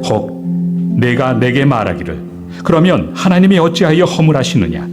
혹 내가 내게 말하기를 그러면 하나님이 어찌하여 허물하시느냐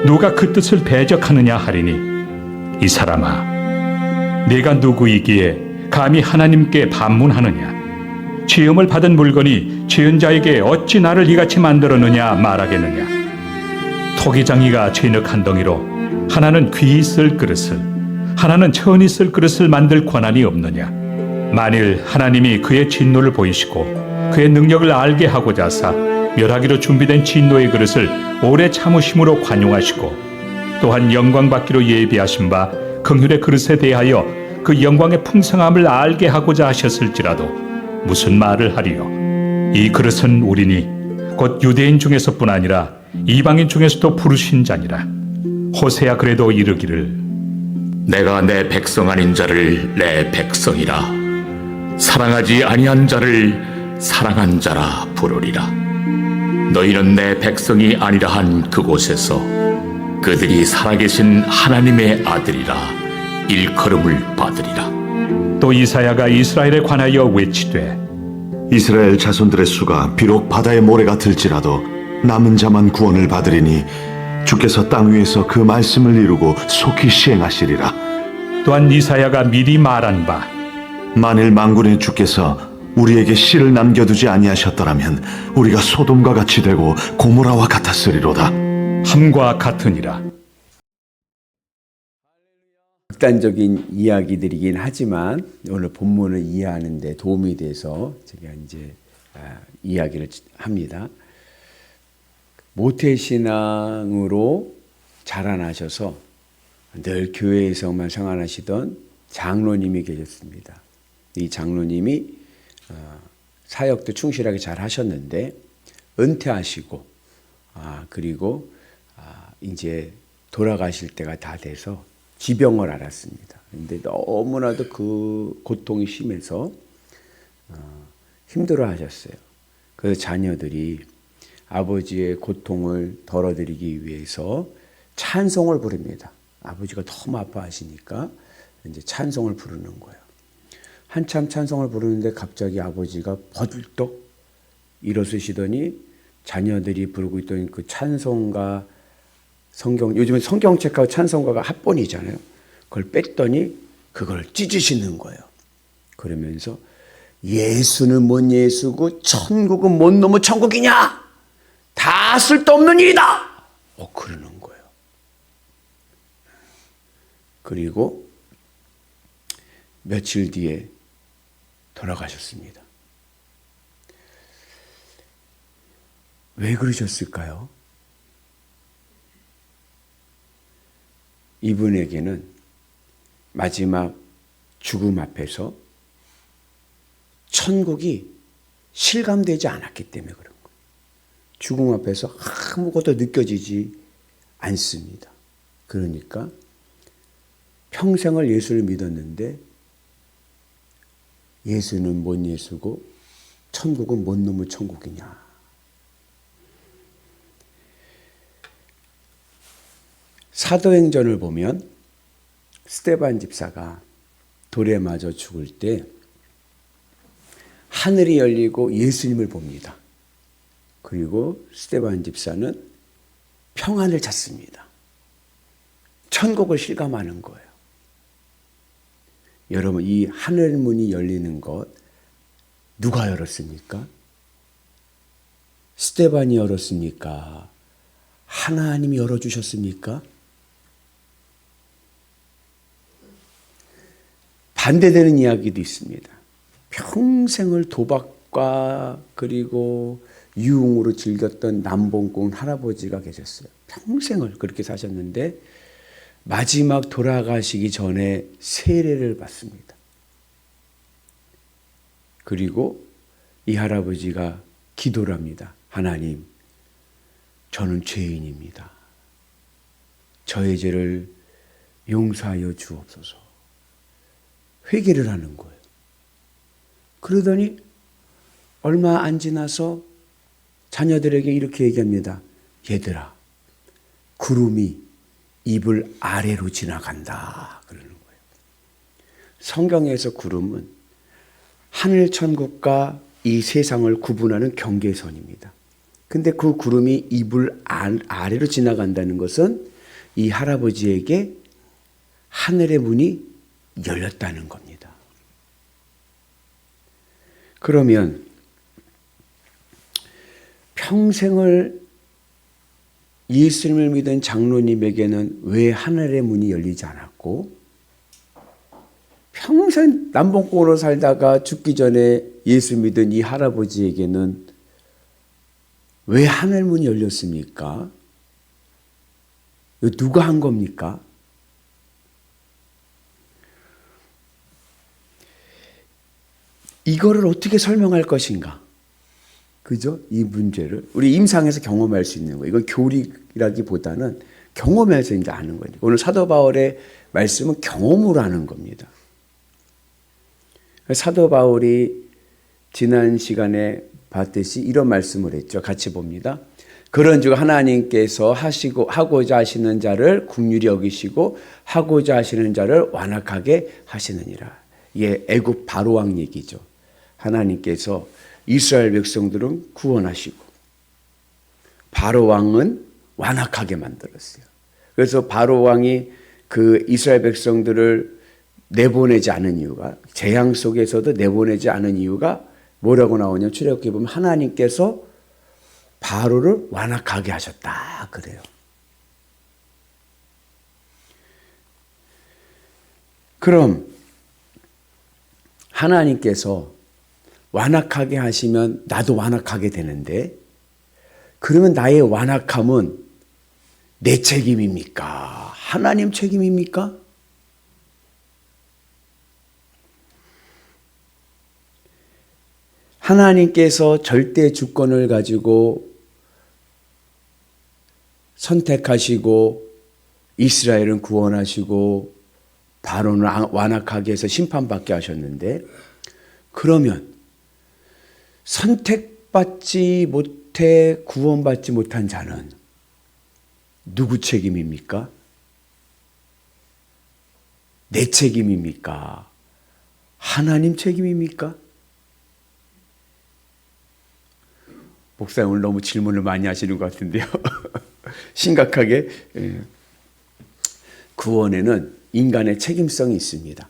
누가 그 뜻을 대적하느냐 하리니 이 사람아 내가 누구이기에 감히 하나님께 반문하느냐 지음을 받은 물건이 지은 자에게 어찌 나를 이같이 만들었느냐 말하겠느냐 토기장이가 진흙 한 덩이로 하나는 귀히 쓸 그릇을 하나는 천히 쓸 그릇을 만들 권한이 없느냐 만일 하나님이 그의 진노를 보이시고 그의 능력을 알게 하고자 하사 멸하기로 준비된 진노의 그릇을 오래 참으심으로 관용하시고 또한 영광 받기로 예비하신 바 긍휼의 그릇에 대하여 그 영광의 풍성함을 알게 하고자 하셨을지라도 무슨 말을 하리요 이 그릇은 우리니 곧 유대인 중에서뿐 아니라 이방인 중에서도 부르신 자니라 호세야 그래도 이르기를 내가 내 백성 아닌 자를 내 백성이라 사랑하지 아니한 자를 사랑한 자라 부르리라. 너희는 내 백성이 아니라 한 그곳에서 그들이 살아계신 하나님의 아들이라 일컬음을 받으리라. 또 이사야가 이스라엘에 관하여 외치되 이스라엘 자손들의 수가 비록 바다의 모래가 들지라도 남은 자만 구원을 받으리니 주께서 땅 위에서 그 말씀을 이루고 속히 시행하시리라. 또한 이사야가 미리 말한 바 만일 만군의 주께서 우리에게 씨를 남겨두지 아니하셨더라면 우리가 소돔과 같이 되고 고모라와 같았으리로다. 함과 같으니라. 극단적인 이야기들이긴 하지만 오늘 본문을 이해하는 데 도움이 돼서 제가 이제 이야기를 합니다. 모태신앙으로 자라나셔서 늘 교회에서만 생활하시던 장로님이 계셨습니다. 이 장로님이 사역도 충실하게 잘 하셨는데 은퇴하시고 그리고 이제 돌아가실 때가 다 돼서 지병을 앓았습니다. 근데 너무나도 그 고통이 심해서 힘들어 하셨어요. 그 자녀들이 아버지의 고통을 덜어드리기 위해서 찬송을 부릅니다. 아버지가 너무 아파하시니까 이제 찬송을 부르는 거예요. 한참 찬송을 부르는데 갑자기 아버지가 버들떡 일어서시더니 자녀들이 부르고 있던 그 찬송가 요즘에 성경책하고 찬송가가 합본이잖아요. 그걸 뺐더니 그걸 찢으시는 거예요. 그러면서 예수는 뭔 예수고 천국은 뭔 놈의 천국이냐? 다 쓸데없는 일이다. 그러는 거예요. 그리고 며칠 뒤에 돌아가셨습니다. 왜 그러셨을까요? 이분에게는 마지막 죽음 앞에서 천국이 실감되지 않았기 때문에 그런 거예요. 죽음 앞에서 아무것도 느껴지지 않습니다. 그러니까 평생을 예수를 믿었는데 예수는 뭔 예수고 천국은 뭔 놈의 천국이냐. 사도행전을 보면 스데반 집사가 돌에 맞아 죽을 때 하늘이 열리고 예수님을 봅니다. 그리고 스데반 집사는 평안을 찾습니다. 천국을 실감하는 거예요. 여러분, 이 하늘 문이 열리는 것 누가 열었습니까? 스데반이 열었습니까? 하나님이 열어주셨습니까? 반대되는 이야기도 있습니다. 평생을 도박과 그리고 유흥으로 즐겼던 남봉꾼 할아버지가 계셨어요. 평생을 그렇게 사셨는데 마지막 돌아가시기 전에 세례를 받습니다. 그리고 이 할아버지가 기도를 합니다. 하나님, 저는 죄인입니다. 저의 죄를 용서하여 주옵소서. 회개를 하는 거예요. 그러더니 얼마 안 지나서 자녀들에게 이렇게 얘기합니다. 얘들아, 구름이 이불 아래로 지나간다. 그러는 거예요. 성경에서 구름은 하늘 천국과 이 세상을 구분하는 경계선입니다. 근데 그 구름이 이불 아래로 지나간다는 것은 이 할아버지에게 하늘의 문이 열렸다는 겁니다. 그러면 평생을 예수님을 믿은 장로님에게는 왜 하늘의 문이 열리지 않았고, 평생 남봉꾼으로 살다가 죽기 전에 예수 믿은 이 할아버지에게는 왜 하늘 문이 열렸습니까? 이거 누가 한 겁니까? 이거를 어떻게 설명할 것인가? 그죠? 이 문제를 우리 임상에서 경험할 수 있는 거예요. 이건 교리라기보다는 경험해서 이제 아는 거예요. 오늘 사도 바울의 말씀은 경험으로 하는 겁니다. 사도 바울이 지난 시간에 봤듯이 이런 말씀을 했죠. 같이 봅니다. 그런즉 하나님께서 하고자 하시는 자를 긍휼히 여기시고 하고자 하시는 자를 완악하게 하시느니라. 이게 애굽 바로 왕 얘기죠. 하나님께서 이스라엘 백성들은 구원하시고 바로 왕은 완악하게 만들었어요. 그래서 바로 왕이 그 이스라엘 백성들을 내보내지 않은 이유가, 재앙 속에서도 내보내지 않은 이유가 뭐라고 나오냐면 출애굽기에 보면 하나님께서 바로를 완악하게 하셨다 그래요. 그럼 하나님께서 완악하게 하시면 나도 완악하게 되는데, 그러면 나의 완악함은 내 책임입니까? 하나님 책임입니까? 하나님께서 절대 주권을 가지고 선택하시고 이스라엘은 구원하시고 바로는 완악하게 해서 심판받게 하셨는데, 그러면 선택받지 못해 구원받지 못한 자는 누구 책임입니까? 내 책임입니까? 하나님 책임입니까? 목사님 오늘 너무 질문을 많이 하시는 것 같은데요. 심각하게 구원에는 인간의 책임성이 있습니다.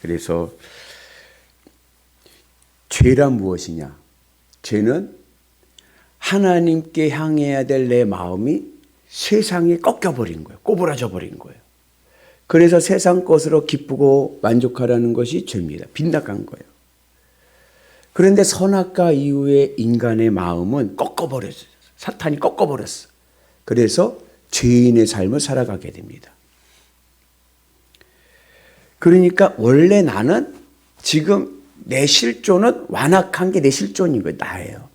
그래서 죄란 무엇이냐? 죄는 하나님께 향해야 될 내 마음이 세상에 꺾여버린 거예요. 꼬부라져 버린 거예요. 그래서 세상 것으로 기쁘고 만족하라는 것이 죄입니다. 빗나간 거예요. 그런데 선악과 이후에 인간의 마음은 꺾어버렸어요. 사탄이 꺾어버렸어. 그래서 죄인의 삶을 살아가게 됩니다. 그러니까 원래 나는 지금 내 실존은 완악한 게 내 실존인 거예요. 나예요.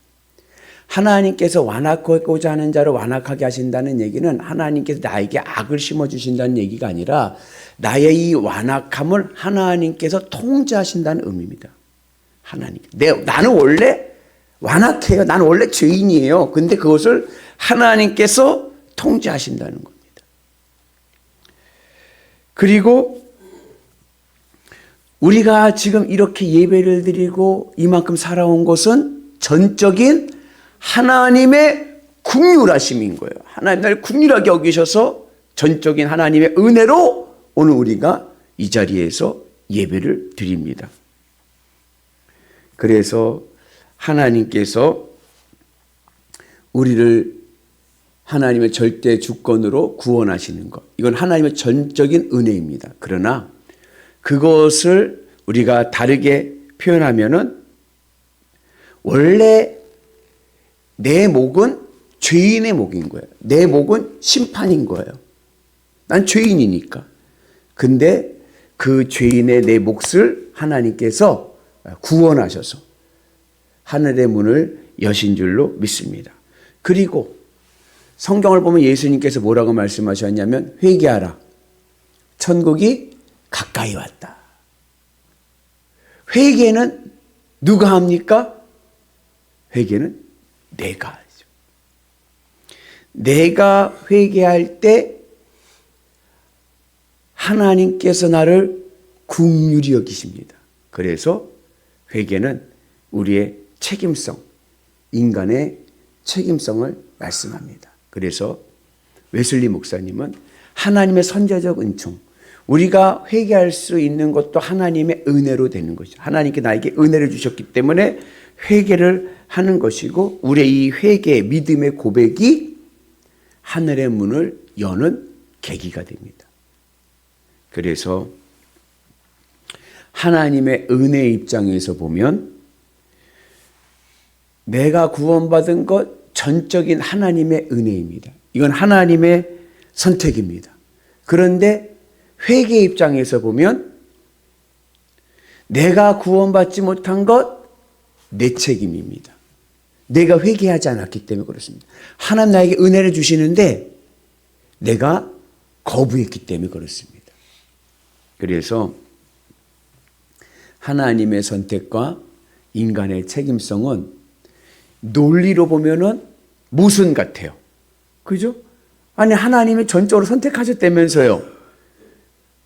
하나님께서 완악하고자 하는 자를 완악하게 하신다는 얘기는 하나님께서 나에게 악을 심어주신다는 얘기가 아니라 나의 이 완악함을 하나님께서 통제하신다는 의미입니다. 하나님. 나는 원래 완악해요. 나는 원래 죄인이에요. 근데 그것을 하나님께서 통제하신다는 겁니다. 그리고 우리가 지금 이렇게 예배를 드리고 이만큼 살아온 것은 전적인 하나님의 긍휼하심인 거예요. 하나님 날 긍휼하게 여기셔서 전적인 하나님의 은혜로 오늘 우리가 이 자리에서 예배를 드립니다. 그래서 하나님께서 우리를 하나님의 절대 주권으로 구원하시는 것, 이건 하나님의 전적인 은혜입니다. 그러나 그것을 우리가 다르게 표현하면은 원래 내 목은 죄인의 목인 거예요. 내 목은 심판인 거예요. 난 죄인이니까. 근데 그 죄인의 내 몫을 하나님께서 구원하셔서 하늘의 문을 여신 줄로 믿습니다. 그리고 성경을 보면 예수님께서 뭐라고 말씀하셨냐면 회개하라. 천국이 가까이 왔다. 회개는 누가 합니까? 회개는 내가 하죠. 내가 회개할 때 하나님께서 나를 긍휼히 여기십니다. 그래서 회개는 우리의 책임성, 인간의 책임성을 말씀합니다. 그래서 웨슬리 목사님은 하나님의 선제적 은총, 우리가 회개할 수 있는 것도 하나님의 은혜로 되는 것이죠. 하나님께 나에게 은혜를 주셨기 때문에 회개를 하는 것이고, 우리의 이 회개, 믿음의 고백이 하늘의 문을 여는 계기가 됩니다. 그래서 하나님의 은혜의 입장에서 보면 내가 구원받은 것 전적인 하나님의 은혜입니다. 이건 하나님의 선택입니다. 그런데 회개의 입장에서 보면 내가 구원받지 못한 것 내 책임입니다. 내가 회개하지 않았기 때문에 그렇습니다. 하나님 나에게 은혜를 주시는데 내가 거부했기 때문에 그렇습니다. 그래서 하나님의 선택과 인간의 책임성은 논리로 보면은 모순 같아요. 그죠? 아니, 하나님이 전적으로 선택하셨다면서요.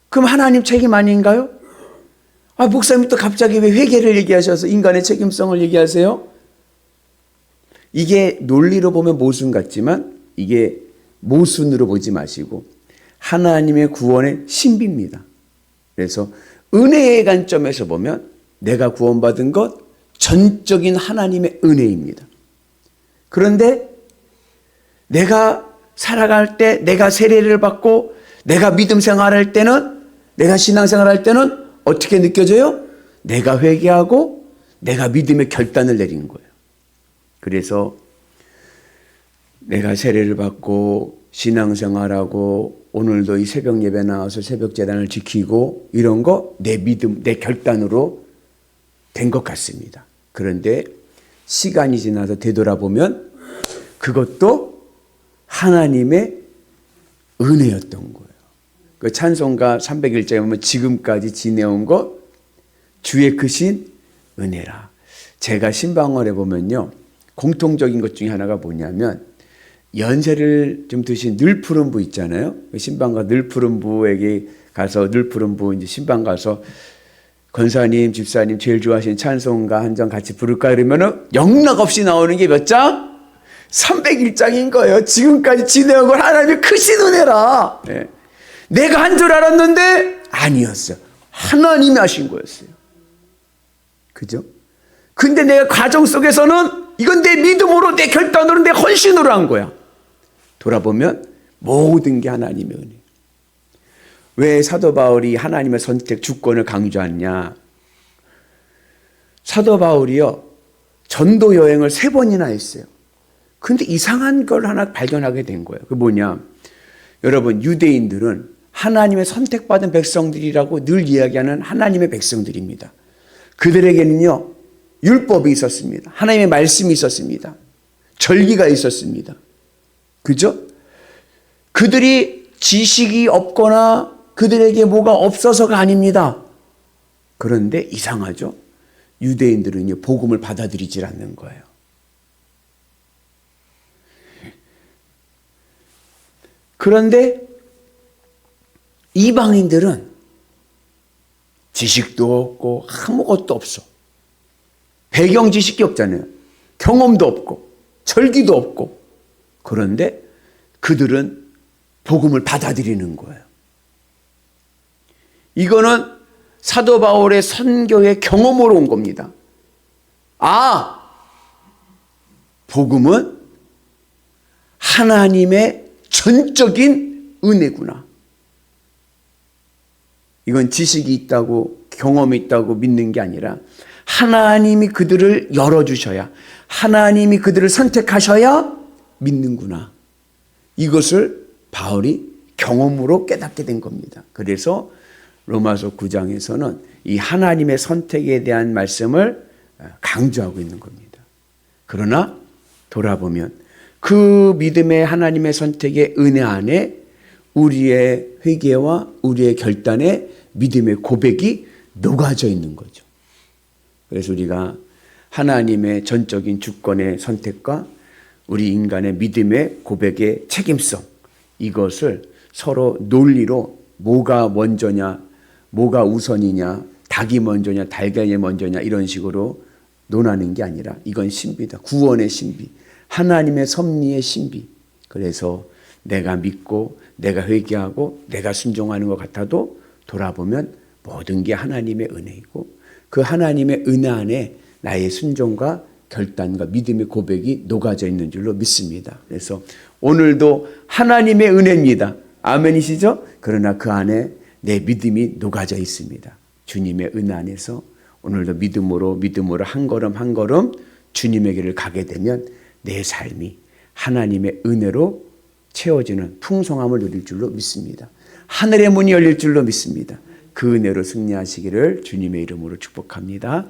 그럼 하나님 책임 아닌가요? 아, 목사님 또 갑자기 왜 회개를 얘기하셔서 인간의 책임성을 얘기하세요? 이게 논리로 보면 모순 같지만 이게 모순으로 보지 마시고 하나님의 구원의 신비입니다. 그래서 은혜의 관점에서 보면 내가 구원받은 것 전적인 하나님의 은혜입니다. 그런데 내가 살아갈 때, 내가 세례를 받고 내가 믿음 생활할 때는, 내가 신앙 생활할 때는 어떻게 느껴져요? 내가 회개하고 내가 믿음의 결단을 내린 거예요. 그래서 내가 세례를 받고 신앙 생활하고 오늘도 이 새벽 예배 나와서 새벽 제단을 지키고 이런 거 내 믿음, 내 결단으로 된 것 같습니다. 그런데 시간이 지나서 되돌아보면 그것도 하나님의 은혜였던 거예요. 그 찬송가 301장에 보면 지금까지 지내온 것 주의 크신 은혜라. 제가 신방언에 보면요, 공통적인 것 중에 하나가 뭐냐면 연세를 좀 드신 늘푸른부 있잖아요. 신방가 늘푸른부에게 가서 늘푸른부 이제 신방 가서 권사님, 집사님 제일 좋아하시는 찬송가 한 장 같이 부를까 그러면은 영락 없이 나오는 게 몇 장? 301장인 거예요. 지금까지 지내온 걸 하나님의 크신 은혜라. 네. 내가 한 줄 알았는데 아니었어요. 하나님이 하신 거였어요. 그죠? 근데 내가 과정 속에서는 이건 내 믿음으로, 내 결단으로, 내 헌신으로 한 거야. 돌아보면 모든 게 하나님의 은혜. 왜 사도 바울이 하나님의 선택, 주권을 강조하냐? 사도 바울이요, 전도 여행을 3번이나 했어요. 근데 이상한 걸 하나 발견하게 된 거예요. 그게 뭐냐? 여러분, 유대인들은 하나님의 선택받은 백성들이라고 늘 이야기하는 하나님의 백성들입니다. 그들에게는요, 율법이 있었습니다. 하나님의 말씀이 있었습니다. 절기가 있었습니다. 그죠? 그들이 지식이 없거나 그들에게 뭐가 없어서가 아닙니다. 그런데 이상하죠? 유대인들은요, 복음을 받아들이질 않는 거예요. 그런데 이방인들은 지식도 없고 아무것도 없어. 배경 지식이 없잖아요. 경험도 없고 절기도 없고. 그런데 그들은 복음을 받아들이는 거예요. 이거는 사도 바울의 선교의 경험으로 온 겁니다. 아, 복음은 하나님의 전적인 은혜구나. 이건 지식이 있다고, 경험이 있다고 믿는 게 아니라 하나님이 그들을 열어주셔야, 하나님이 그들을 선택하셔야 믿는구나. 이것을 바울이 경험으로 깨닫게 된 겁니다. 그래서 로마서 9장에서는 이 하나님의 선택에 대한 말씀을 강조하고 있는 겁니다. 그러나 돌아보면 그 믿음의 하나님의 선택의 은혜 안에 우리의 회개와 우리의 결단에 믿음의 고백이 녹아져 있는 거죠. 그래서 우리가 하나님의 전적인 주권의 선택과 우리 인간의 믿음의 고백의 책임성, 이것을 서로 논리로 뭐가 먼저냐, 뭐가 우선이냐, 닭이 먼저냐, 달걀이 먼저냐 이런 식으로 논하는 게 아니라 이건 신비다. 구원의 신비. 하나님의 섭리의 신비. 그래서 내가 믿고 내가 회개하고 내가 순종하는 것 같아도 돌아보면 모든 게 하나님의 은혜이고 그 하나님의 은혜 안에 나의 순종과 결단과 믿음의 고백이 녹아져 있는 줄로 믿습니다. 그래서 오늘도 하나님의 은혜입니다. 아멘이시죠? 그러나 그 안에 내 믿음이 녹아져 있습니다. 주님의 은혜 안에서 오늘도 믿음으로 한 걸음 한 걸음 주님에게를 가게 되면 내 삶이 하나님의 은혜로 채워지는 풍성함을 누릴 줄로 믿습니다. 하늘의 문이 열릴 줄로 믿습니다. 그 은혜로 승리하시기를 주님의 이름으로 축복합니다.